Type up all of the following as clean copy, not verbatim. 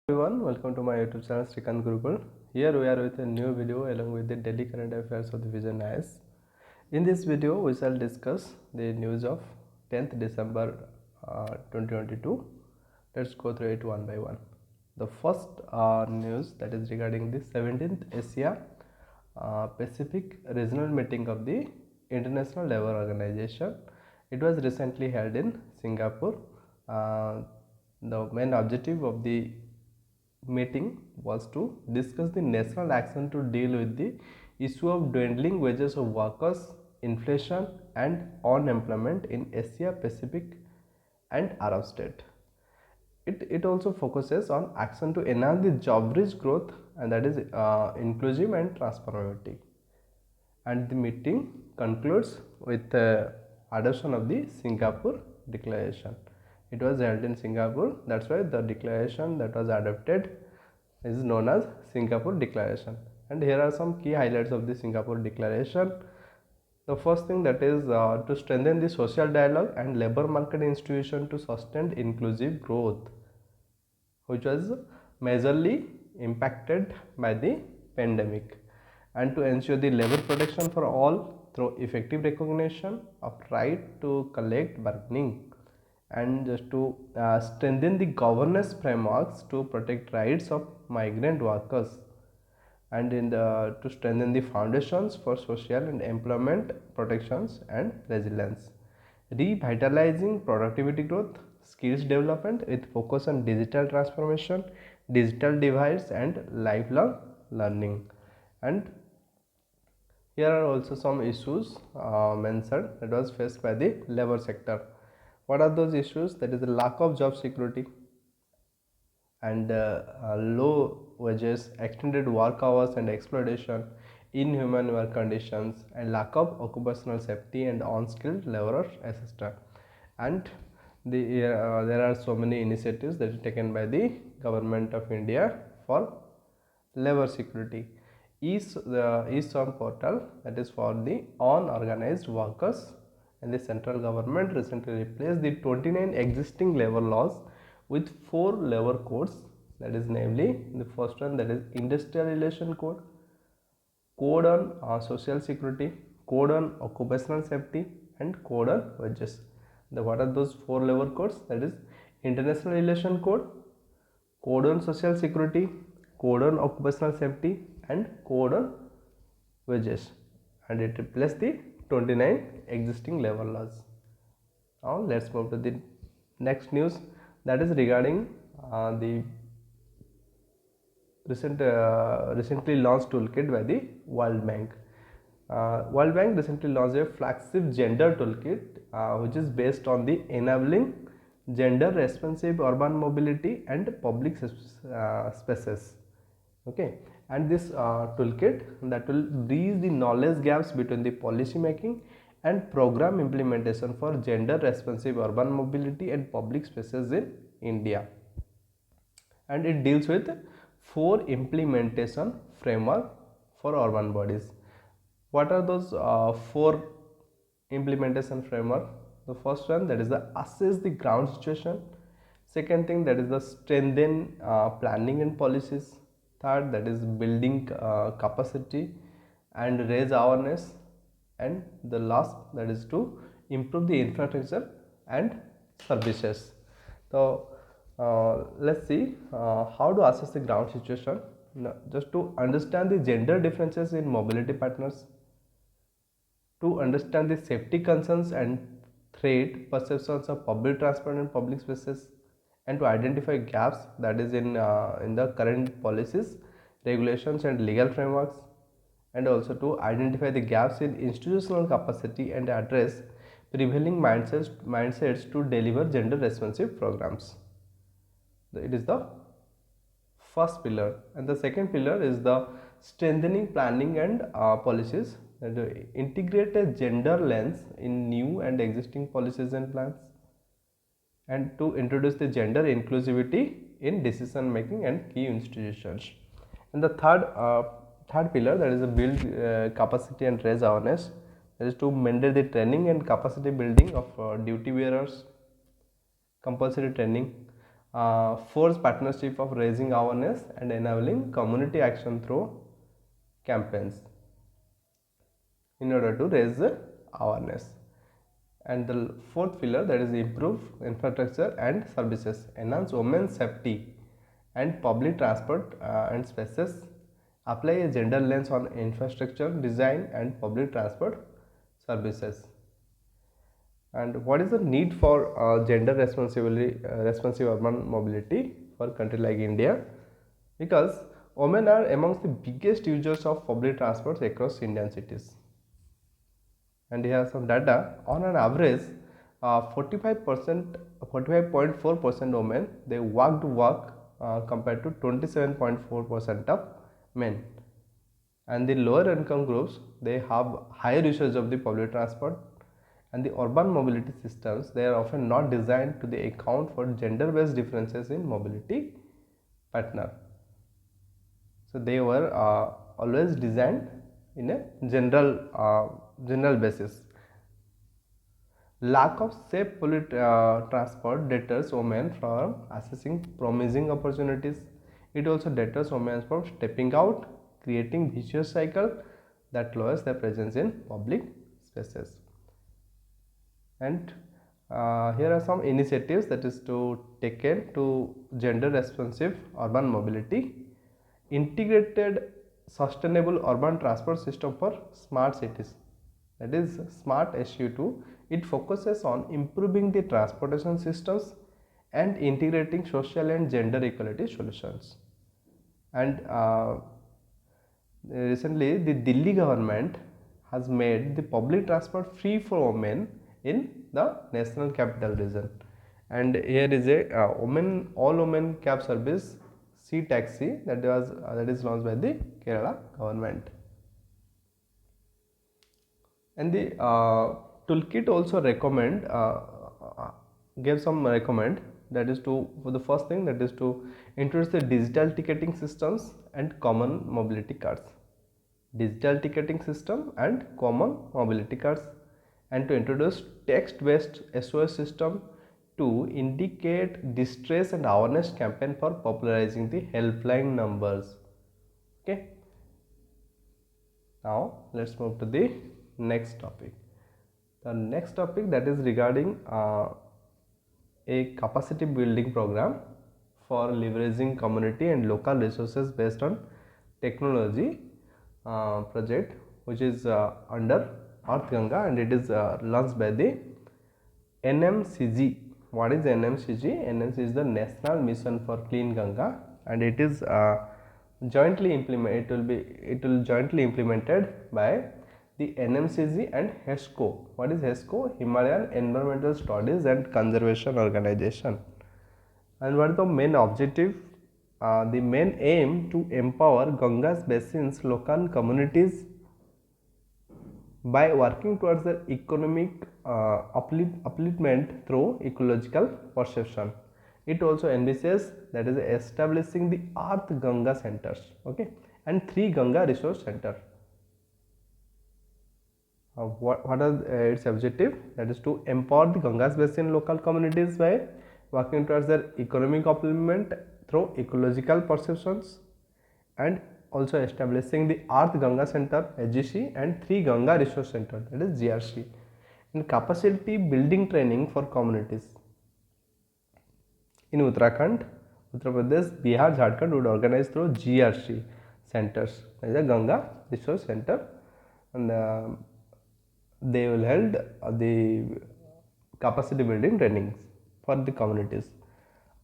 Everyone, welcome to my YouTube channel Srikant Gurukul. Here we are with a new video along with the daily current affairs of the VISION IAS. In this video, we shall discuss the news of 10th December 2022. Let's go through it one by one. The first news that is regarding the 17th Asia Pacific Regional Meeting of the International Labour Organization. It was recently held in Singapore. The main objective of the meeting was to discuss the national action to deal with the issue of dwindling wages of workers, inflation and unemployment in Asia Pacific and Arab states. It also focuses on action to enhance the job rich growth, and that is inclusive and transformative. And the meeting concludes with adoption of the Singapore Declaration. It was held in Singapore, that's why the declaration that was adopted is known as Singapore Declaration. And here are some key highlights of the Singapore Declaration. The first thing, that is to strengthen the social dialogue and labor market institution to sustain inclusive growth, which was majorly impacted by the pandemic, and to ensure the labor protection for all through effective recognition of right to collect bargaining, and just to strengthen the governance frameworks to protect rights of migrant workers, and to strengthen the foundations for social and employment protections and resilience, revitalizing productivity growth, skills development with focus on digital transformation, digital device and lifelong learning. And here are also some issues mentioned that was faced by the labor sector. What are those issues? That is the lack of job security and low wages, extended work hours and exploitation, inhuman work conditions, and lack of occupational safety and unskilled laborers, etc. And there are so many initiatives that are taken by the government of India for labor security. E-Shram portal, that is for the unorganized workers, and the central government recently replaced the 29 existing labor laws with 4 labor codes, that is namely the first one, that is Industrial Relation Code, Code on Social Security, Code on Occupational Safety and Code on Wages. What are those 4 labor codes? That is International Relation Code, Code on Social Security, Code on Occupational Safety and Code on Wages, and it replaced the 29 existing labor laws. Now let's move to the next news, that is regarding the recently launched toolkit by the World Bank. World Bank recently launched a flagship gender toolkit which is based on the enabling gender responsive urban mobility and public spaces. Okay, and this toolkit that will bridge the knowledge gaps between the policy making and program implementation for gender responsive urban mobility and public spaces in India, and it deals with 4 implementation framework for urban bodies. What are those 4 implementation framework? The first one, that is the assess the ground situation. Second thing, that is the strengthen planning and policies. Third, that is building capacity and raise awareness, and the last, that is to improve the infrastructure and services. So let's see how to assess the ground situation. Now, just to understand the gender differences in mobility partners, to understand the safety concerns and threat perceptions of public transport and public spaces, and to identify gaps, that is in the current policies, regulations and legal frameworks, and also to identify the gaps in institutional capacity and address prevailing mindsets to deliver gender responsive programs. It is the first pillar, and the second pillar is the strengthening planning and policies, that integrate a gender lens in new and existing policies and plans, and to introduce the gender inclusivity in decision making and key institutions. And the third pillar, that is a build capacity and raise awareness, that is to mandate the training and capacity building of duty bearers, compulsory training, force partnership of raising awareness and enabling community action through campaigns in order to raise the awareness. And the fourth pillar, that is improve infrastructure and services, enhance women's safety and public transport and spaces, apply a gender lens on infrastructure design and public transport services. And what is the need for gender responsive urban mobility for a country like India? Because women are amongst the biggest users of public transports across Indian cities. And here are some data. On an average, 45%, 45.4% women they walk to work compared to 27.4% of men. And the lower income groups they have higher usage of the public transport, and the urban mobility systems they are often not designed to the account for gender based differences in mobility partner. So they were always designed in a general basis. Lack of safe public transport deters women from accessing promising opportunities. It also deters women from stepping out, creating vicious cycle that lowers their presence in public spaces. And here are some initiatives that is to taken to gender responsive urban mobility. Integrated sustainable urban transport system for smart cities, that is smart SU2. It focuses on improving the transportation systems and integrating social and gender equality solutions. And recently the Delhi government has made the public transport free for women in the national capital region. And here is a all women cab service C taxi that is launched by the Kerala government. And the toolkit also gave some recommend, that is to for the first thing, that is to introduce the digital ticketing systems and common mobility cards, digital ticketing system and common mobility cards, and to introduce text based SOS system to indicate distress and awareness campaign for popularizing the helpline numbers. Okay, now let's move to the next topic. The next topic that is regarding a capacity building program for leveraging community and local resources based on technology project, which is under Earth Ganga, and it is launched by the NMCG. What is NMCG? NMCG is the National Mission for Clean Ganga, and it is jointly it will jointly implemented by the NMCG and HESCO. What is HESCO? Himalayan Environmental Studies and Conservation Organization. And what is the main objective? The main aim to empower Ganga's basin's local communities by working towards the economic upliftment through ecological perception. It also envisages, that is establishing the Earth Ganga centers, okay, and 3 Ganga resource center. What are its objective? That is to empower the Ganga's basin local communities by working towards their economic upliftment through ecological perceptions, and also establishing the Earth Ganga Center (HGC) and 3 Ganga Resource Center, that is GRC, and capacity building training for communities in Uttarakhand, Uttar Pradesh, Bihar, Jharkhand would organize through GRC centers, that is a Ganga Resource Center, and they will held the capacity building trainings for the communities.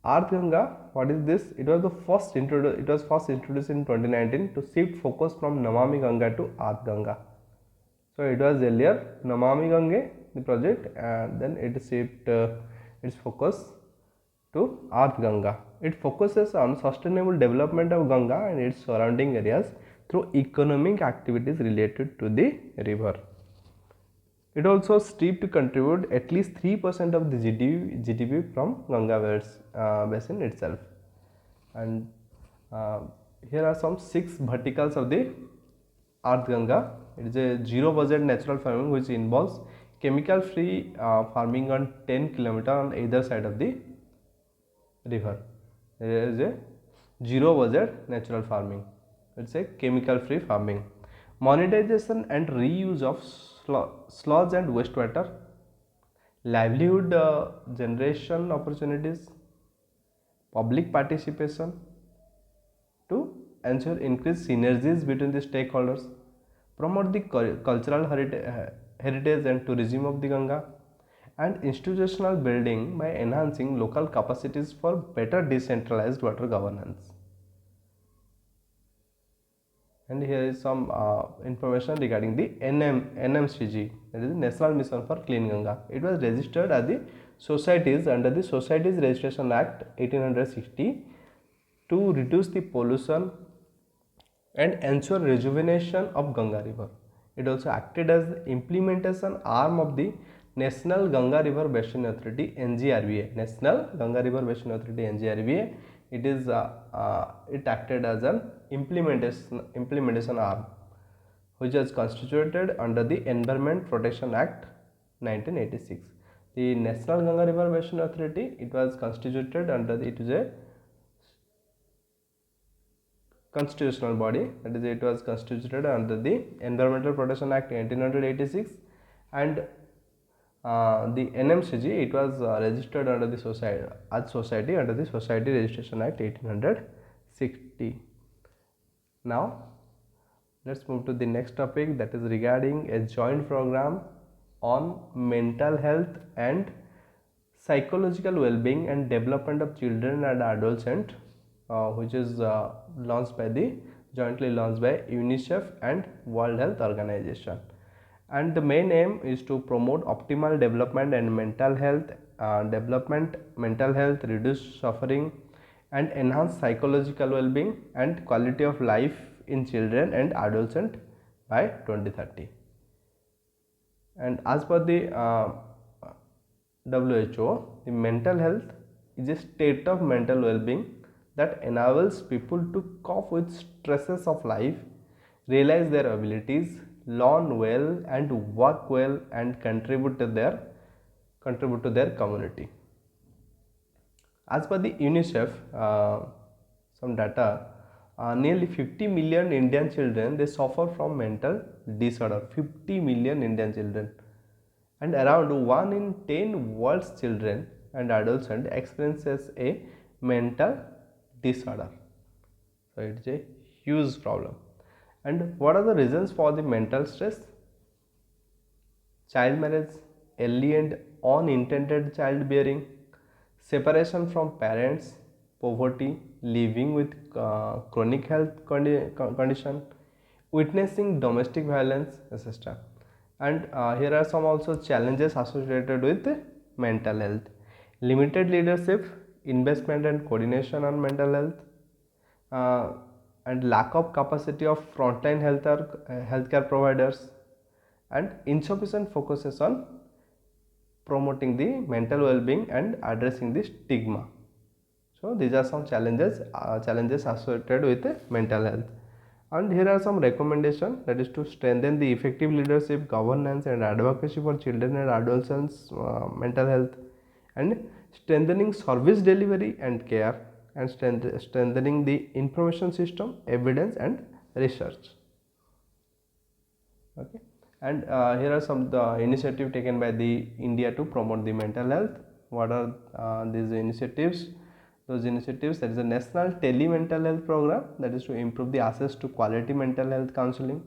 Earth Ganga, what is this? It was first introduced in 2019 to shift focus from Namami Ganga to Earth Ganga. So it was earlier Namami Ganga the project, and then it shift its focus to Earth Ganga. It focuses on sustainable development of Ganga and its surrounding areas through economic activities related to the river. It also strives to contribute at least 3% of the GDP from Ganga basin itself. And here are some 6 verticals of the Earth Ganga. It is a zero budget natural farming which involves chemical free farming on 10 km on either side of the river. There is a zero budget natural farming. It's a chemical free farming. Monetization and reuse of sludge and wastewater. Livelihood generation opportunities. Public participation to ensure increased synergies between the stakeholders, promote the cultural heritage and tourism of the Ganga, and institutional building by enhancing local capacities for better decentralized water governance. And here is some information regarding the NMCG, that is National Mission for Clean Ganga. It was registered as the societies under the Societies Registration Act 1860 to reduce the pollution and ensure rejuvenation of Ganga river. It also acted as the implementation arm of the National Ganga River Basin Authority (NGRBA). National Ganga River Basin Authority (NGRBA). It acted as an implementation arm, which was constituted under the Environment Protection Act 1986. The National Ganga River Basin Authority, it was constituted under it is a constitutional body, that is, it was constituted under the Environmental Protection Act 1986, and the NMCG, it was registered under the society under the Society Registration Act 1860. Now let's move to the next topic, that is regarding a joint program on mental health and psychological well-being and development of children and adolescents, which is jointly launched by UNICEF and World Health Organization. And the main aim is to promote optimal development and mental health, reduce suffering, and enhance psychological well-being and quality of life in children and adolescents by 2030. And as per the WHO, the mental health is a state of mental well-being that enables people to cope with stresses of life, realize their abilities, learn well and work well, and contribute to their community. As per the UNICEF, some data, nearly 50 million Indian children, they suffer from mental disorder. 50 million Indian children, and around 1 in 10 world's children and adolescents experiences a mental disorder. So it's a huge problem. And what are the reasons for the mental stress? Child marriage, early and unintended childbearing, separation from parents, poverty, living with chronic health condition, witnessing domestic violence, etc. And here are some also challenges associated with mental health: limited leadership, investment and coordination on mental health, and lack of capacity of frontline healthcare providers, and insufficient focuses on promoting the mental well-being and addressing the stigma. So these are some challenges associated with mental health. And here are some recommendations, that is to strengthen the effective leadership, governance and advocacy for children and adolescents mental health, and strengthening service delivery and care, and strengthening the information system, evidence and research. Okay. And here are some initiatives taken by the India to promote the mental health. What are these initiatives? Those initiatives, that is a National Tele-Mental Health Program, that is to improve the access to quality mental health counseling,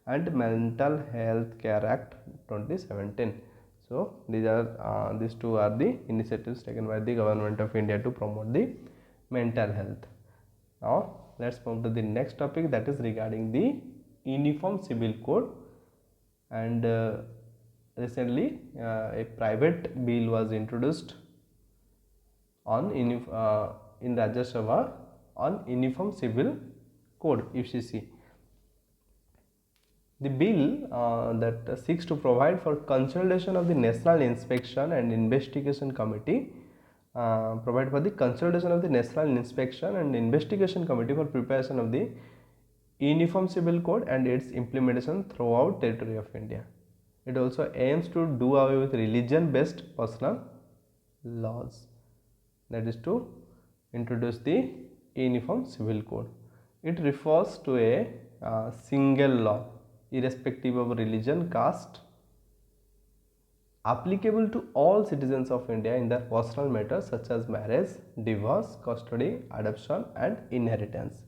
and Mental Health Care Act 2017. So these two are the initiatives taken by the Government of India to promote the mental health. Now let's move to the next topic, that is regarding the Uniform Civil Code. And recently a private bill was introduced on in Rajya Sabha on Uniform Civil Code (UCC). The bill that seeks to provide for consolidation of the National Inspection and Investigation Committee, provide for the consolidation of the National Inspection and Investigation Committee for preparation of the Uniform Civil Code and its implementation throughout territory of India. It also aims to do away with religion-based personal laws, that is to introduced the Uniform Civil Code. It refers to a single law, irrespective of religion, caste, applicable to all citizens of India in their personal matters such as marriage, divorce, custody, adoption, and inheritance.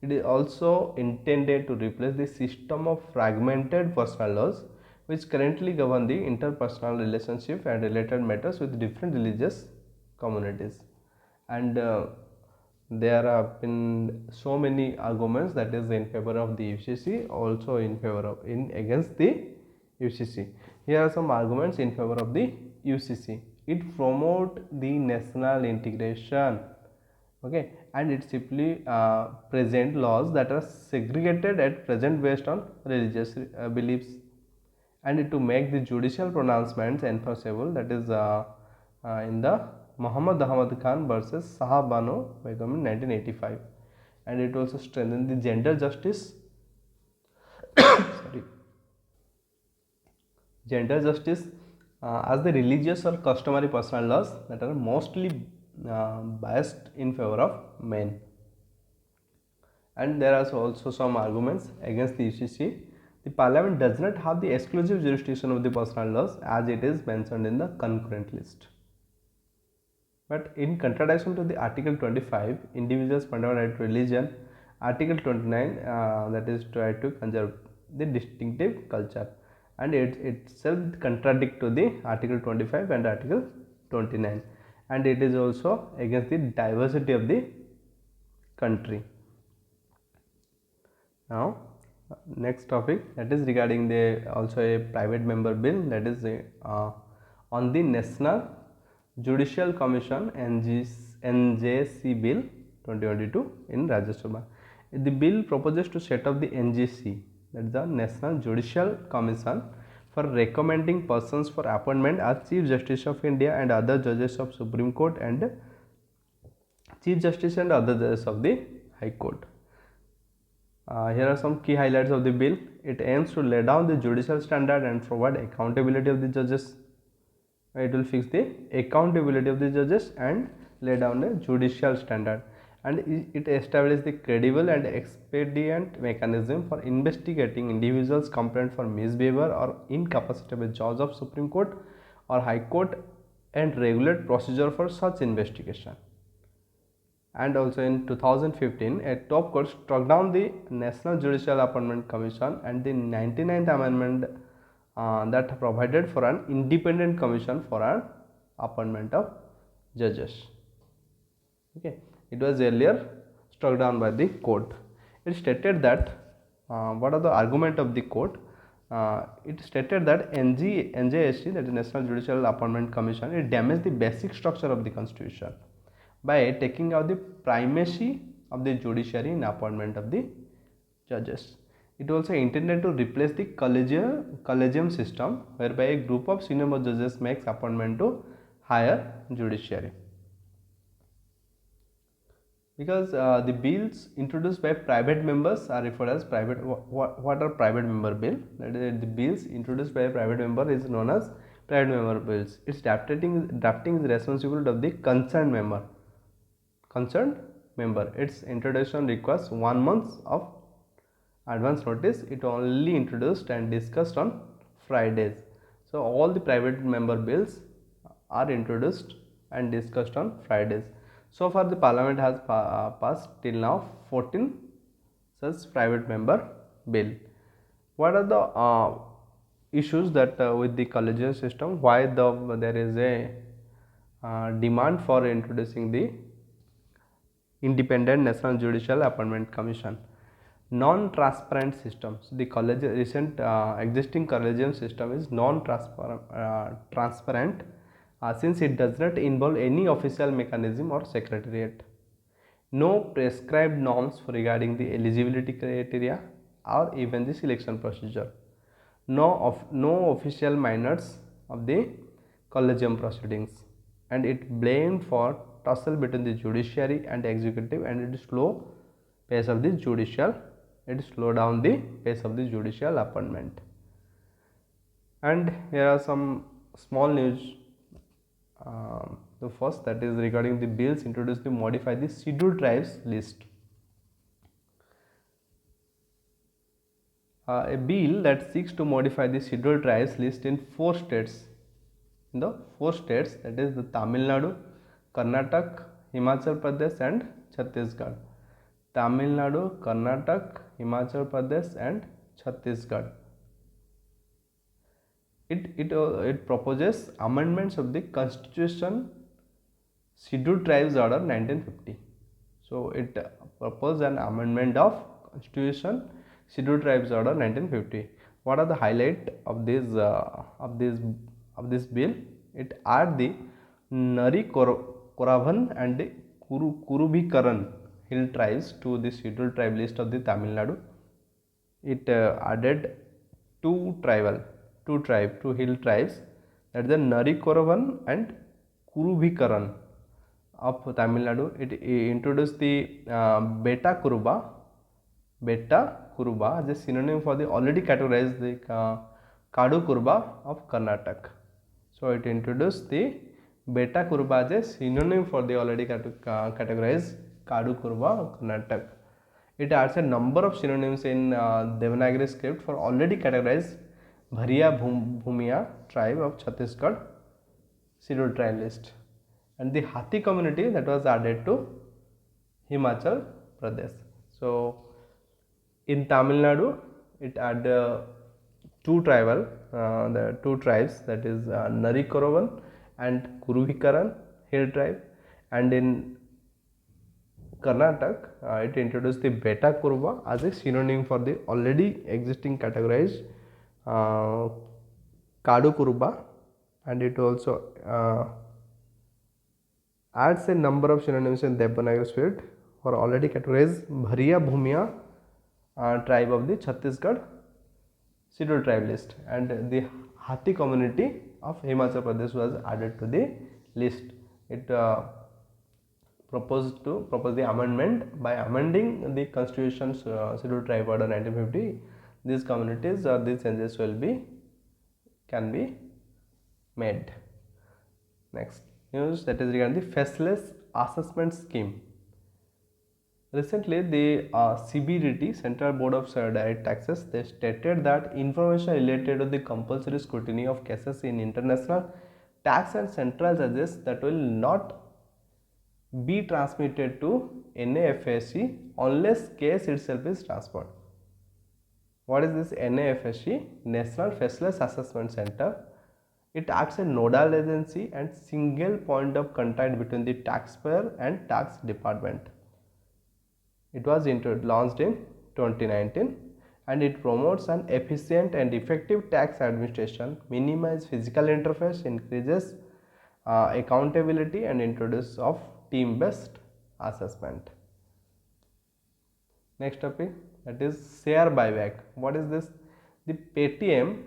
It is also intended to replace the system of fragmented personal laws which currently govern the interpersonal relationship and related matters with different religious communities. And there have been so many arguments, that is in favor of the UCC, also in favor of against the UCC. Here are some arguments in favor of the UCC. It promote the national integration, okay, and it simply present laws that are segregated at present based on religious beliefs, and to make the judicial pronouncements enforceable, that is in the Muhammad Ahmad Khan versus Sahab Bano Begum in 1985, and it also strengthened the gender justice sorry, gender justice as the religious or customary personal laws that are mostly biased in favor of men. And there are also some arguments against the UCC. The parliament does not have the exclusive jurisdiction of the personal laws as it is mentioned in the concurrent list. But in contradiction to the Article 25, individuals' fundamental right to religion, Article 29 that is try to conserve the distinctive culture, and it itself contradict to the Article 25 and Article 29, and it is also against the diversity of the country. Now next topic, that is regarding the also a private member bill, that is on the National Judicial Commission NJC bill 2022 in Rajya Sabha. The bill proposes to set up the NGC, that is the National Judicial Commission, for recommending persons for appointment as Chief Justice of India and other judges of Supreme Court and Chief Justice and other judges of the High Court. Here are some key highlights of the bill. It aims to lay down the judicial standard and provide accountability of the judges. It will fix the accountability of the judges and lay down a judicial standard, and it establishes the credible and expedient mechanism for investigating individuals' complaint for misbehavior or incapacity of a judge of Supreme Court or High Court and regulate procedure for such investigation. And also in 2015, a top court struck down the National Judicial Appointment Commission and the 99th Amendment that provided for an independent commission for an appointment of judges. Okay, it was earlier struck down by the court. It stated that what are the argument of the court? It stated that NJSC, that is National Judicial Appointment Commission, it damaged the basic structure of the constitution by taking out the primacy of the judiciary in appointment of the judges. It also intended to replace the collegium system, whereby a group of senior most judges makes appointment to higher judiciary. Because the bills introduced by private members are referred as private. What are private member bill? That is, the bills introduced by a private member is known as private member bills. Its drafting is responsibility of the concerned member. Its introduction requires 1 month of advance notice. It only introduced and discussed on Fridays. So all the private member bills are introduced and discussed on Fridays. So far the parliament has passed till now 14 such private member bill. What are the issues that with the collegial system? Why there is a demand for introducing the Independent National Judicial Appointment Commission? Non-transparent systems. The recent existing collegium system is non-transparent since it does not involve any official mechanism or secretariat. No prescribed norms regarding the eligibility criteria or even the selection procedure. No official minutes of the collegium proceedings, and it blamed for tussle between the judiciary and executive, and it slow pace of the judicial. It slow down the pace of the judicial appointment. And here are some small news The first, that is regarding the bills introduced to modify the scheduled tribes list. A bill that seeks to modify the scheduled tribes list in 4 states. In the 4 states, that is the Tamil Nadu, Karnataka, Himachal Pradesh and Chhattisgarh. Tamil Nadu, Karnataka, Himachal Pradesh and Chhattisgarh. It proposes amendments of the Constitution Scheduled Tribes Order 1950. So it proposed an amendment of Constitution Scheduled Tribes Order 1950. What are the highlight of this bill? It add the Nari Koravan and the Kurubikaran hill tribes to the scheduled tribe list of the Tamil Nadu. It added two hill tribes, that is the Nari Koravan and Kurubikaran of Tamil Nadu. It introduced the Beta Kuruba as a synonym for the already categorized the Kadu Kuruba of Karnataka. So it introduced the Beta Kuruba as a synonym for the already categorized Kadu Kuruba of Karnataka. It adds a number of synonyms in Devanagari script for already categorized Bhariya Bhumiya tribe of Chhattisgarh scheduled tribe list, and the Hathi community that was added to Himachal Pradesh. So in Tamil Nadu, it added the two tribes, that is Nari Koravan and Kuruvikaran hill tribe, and in Karnataka, it introduced the Beta Kuruba as a synonym for the already existing categorized Kadu Kuruba, and it also adds a number of synonyms in Devanagari script for already categorized Bhariya Bhumiya tribe of the Chhattisgarh scheduled tribe list, and the Hathi community of Himachal Pradesh was added to the list. It proposed the amendment by amending the Constitution's scheduled tribe order 1950. These communities or these changes can be made. Next news, that is regarding the faceless assessment scheme. Recently, the CBDT, Central Board of Direct Taxes, they stated that information related to the compulsory scrutiny of cases in international tax and central charges that will not be transmitted to NAFSC unless case itself is transferred. What is this NAFSC? National Faceless Assessment Center. It acts as a nodal agency and single point of contact between the taxpayer and tax department. It was launched in 2019, and it promotes an efficient and effective tax administration, minimizes physical interface, increases accountability, and introduces of team-based assessment. Next topic, that is share buyback. What is this? The Paytm,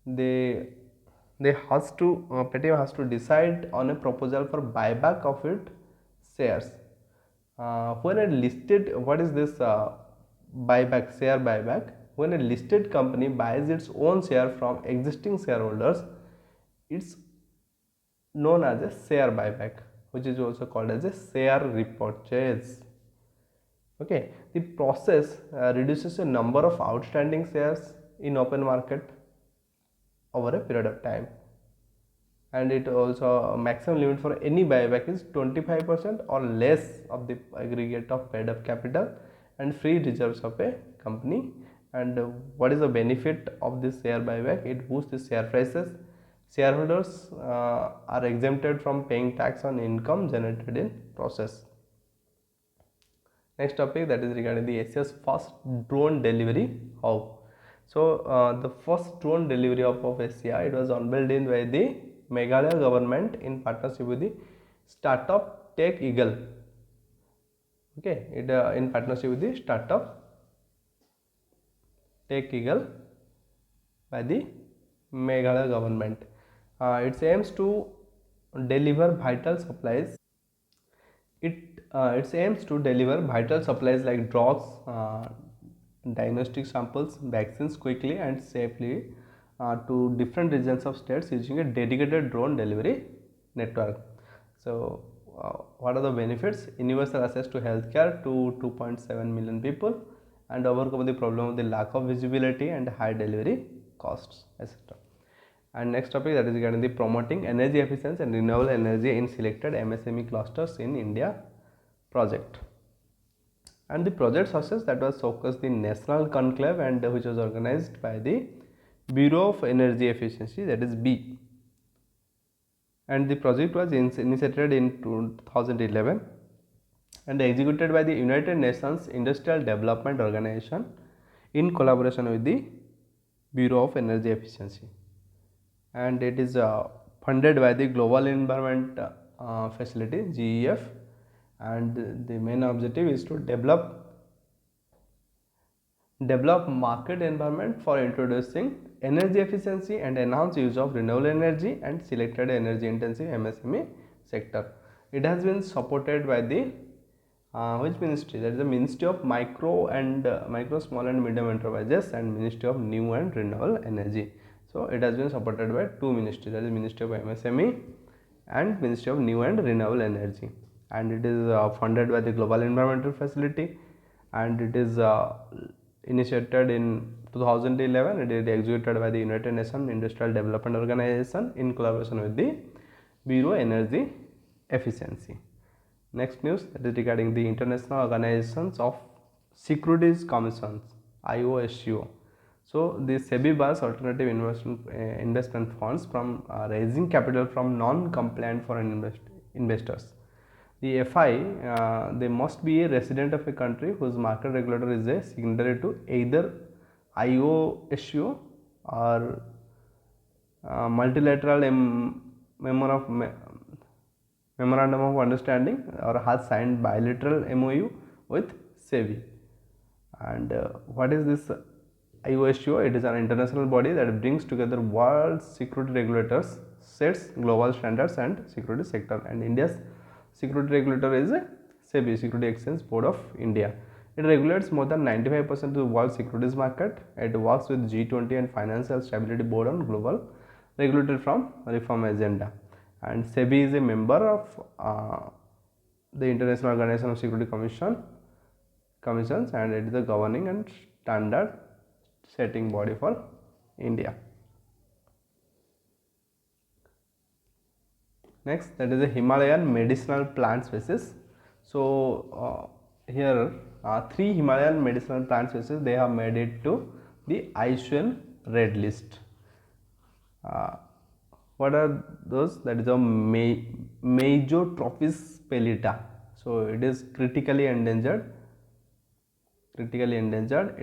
Paytm has to decide on a proposal for buyback of its shares. When a listed, what is this buyback, share buyback? When a listed company buys its own share from existing shareholders, it's known as a share buyback, which is also called as a share repurchase. Okay, the process reduces the number of outstanding shares in open market over a period of time, and it also maximum limit for any buyback is 25% or less of the aggregate of paid up capital and free reserves of a company. And what is the benefit of this share buyback? It boosts the share prices. Shareholders are exempted from paying tax on income generated in process. Next topic, that is regarding the Asia's first drone delivery hub. So the first drone delivery hub of Asia, it was unveiled by the Meghalaya government in partnership with the startup Tech Eagle. Okay, it in partnership with the startup Tech Eagle by the Meghalaya government. It aims to deliver vital supplies. It aims to deliver vital supplies like drugs, diagnostic samples, vaccines quickly and safely to different regions of states using a dedicated drone delivery network. So what are the benefits? Universal access to healthcare to 2.7 million people, and overcome the problem of the lack of visibility and high delivery costs, etc. And next topic, that is regarding the promoting energy efficiency and renewable energy in selected MSME clusters in India project. And the project success, that was focused the national conclave, and which was organized by the Bureau of Energy Efficiency, that is B. And the project was initiated in 2011 and executed by the United Nations Industrial Development Organization in collaboration with the Bureau of Energy Efficiency. And it is funded by the Global Environment Facility, GEF, and the main objective is to develop market environment for introducing energy efficiency and enhance use of renewable energy and selected energy intensive MSME sector. It has been supported by the which ministry? That is the Ministry of Micro, Small and Medium Enterprises and Ministry of New and Renewable Energy. So it has been supported by two ministries, that is Ministry of MSME and Ministry of New and Renewable Energy, and it is funded by the Global Environmental Facility, and it is initiated in 2011. It is executed by the United Nations Industrial Development Organization in collaboration with the Bureau Energy Efficiency. Next news, that is regarding the International Organizations of Securities Commissions, IOSCO. So the SEBI bars alternative investment funds from raising capital from non-compliant foreign investors. The FI, they must be a resident of a country whose market regulator is a signatory to either IOSCO or multilateral memorandum of understanding, or has signed bilateral MOU with SEBI. And what is this IOSCO? It is an international body that brings together world security regulators, sets global standards and security sector, and India's security regulator is SEBI, Security Exchange Board of India. It regulates more than 95% of the world securities market. It works with G20 and Financial Stability Board on global regulatory reform agenda. And SEBI is a member of the International Organization of Security Commissions, and it is the governing and standard setting body for India. Next, that is a Himalayan medicinal plant species. So here three Himalayan medicinal plant species, they have made it to the IUCN Red List. What are those? That is a Mejotrophis pellita. So it is critically endangered. It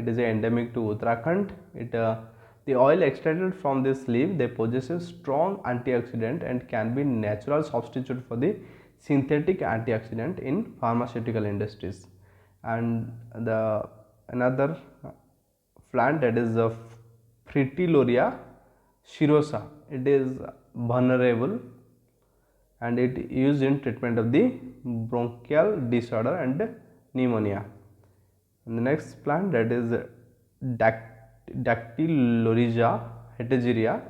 is endemic to Uttarakhand. The oil extracted from this leaf, they possess a strong antioxidant and can be natural substitute for the synthetic antioxidant in pharmaceutical industries. And the another plant, that is the Fritillaria shirosa. It is vulnerable and it is used in treatment of the bronchial disorder and pneumonia. And the next plant, that is Dactyloryza hetegerea.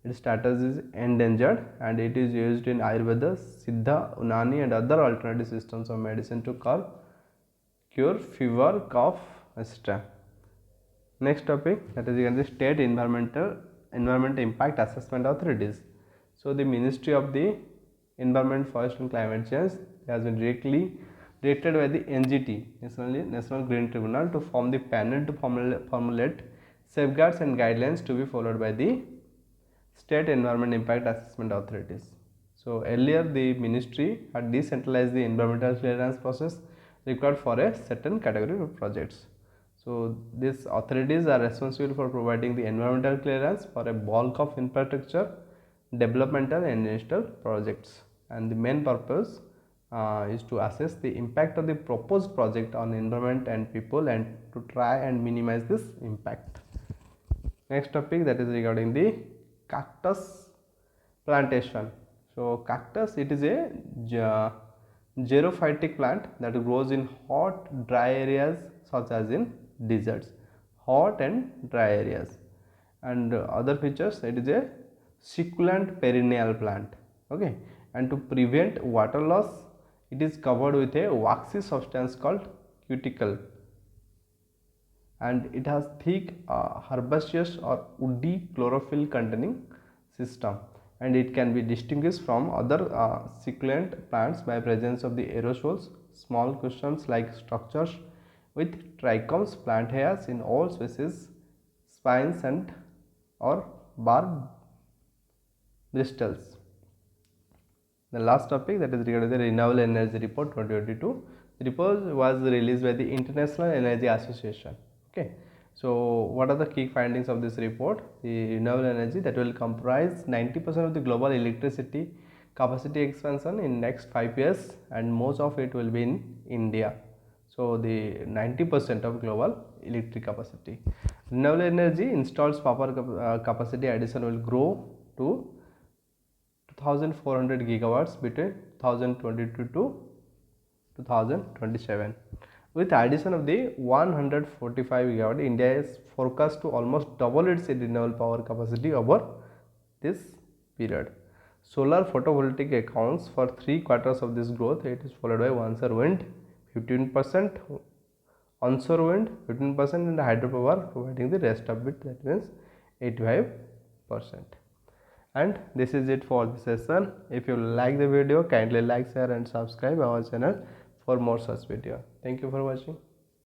Its status is endangered and it is used in Ayurveda, Siddha, Unani and other alternative systems of medicine to cure fever, cough, etc. Next topic, that is again the state environment impact assessment authorities. So the Ministry of the Environment, Forest and Climate Change has been directly directed by the NGT, National Green Tribunal, to form the panel to formulate safeguards and guidelines to be followed by the state environment impact assessment authorities. So earlier the ministry had decentralized the environmental clearance process required for a certain category of projects. So these authorities are responsible for providing the environmental clearance for a bulk of infrastructure, developmental and industrial projects, and the main purpose is to assess the impact of the proposed project on environment and people and to try and minimize this impact. Next topic, that is regarding the cactus plantation. So cactus, it is a xerophytic plant that grows in hot dry areas such as in deserts, hot and dry areas. And other features, it is a succulent perennial plant. Okay, and to prevent water loss, it is covered with a waxy substance called cuticle, and it has thick herbaceous or woody chlorophyll containing system, and it can be distinguished from other succulent plants by presence of the aerosols, small cushions like structures with trichomes, plant hairs in all species, spines and or barb bristles. The last topic, that is regarding the Renewable Energy Report 2022. The report was released by the International Energy Association. Okay, so what are the key findings of this report? The renewable energy that will comprise 90% of the global electricity capacity expansion in next 5 years, and most of it will be in India. So the 90% of global electric capacity. Renewable energy installs power capacity addition will grow to 2400 gigawatts between 2022 to 2027. With addition of the 145 gigawatt, India is forecast to almost double its renewable power capacity over this period. Solar photovoltaic accounts for 3/4 of this growth. It is followed by onshore wind 15%, onshore wind 15%, and hydropower providing the rest of it, that means 85%. And this is it for the session. If you like the video, kindly like, share and subscribe our channel for more such video. Thank you for watching.